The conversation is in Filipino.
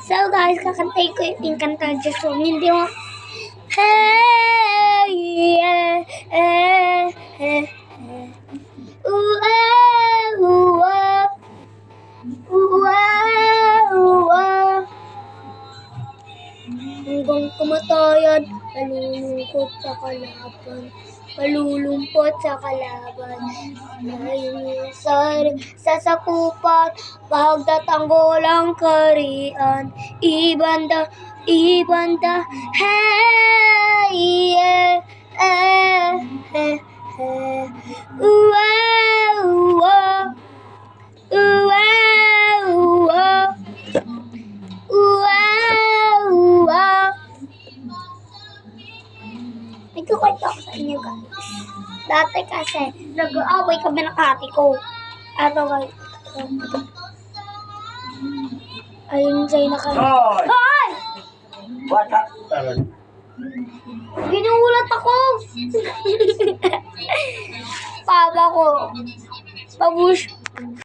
So guys, kakantay ko yung Encantadia song. Hindi mo... Hey, yeah, eh, eh, eh. Ooh, ah, ooh, ah. Ooh, ah, ooh, ah. Hanggang kamatayan, nalulungkot sa kalaban. Malulumpot sa kalaban. Ay minsan sa sakupan, pagtatanggol ang karian. Ibanda, hey, yeah, eh, eh, eh. Uwa, uwa, uwa, uwa, uwa, uwa. Nagkukwento ako sa inyo guys. Dati kasi, nag-aaway kami ng ate ko. Ano guys? Ayun sa'yo na kami. Ay! What happened? Ginuulat ako! Papa ko. Babush.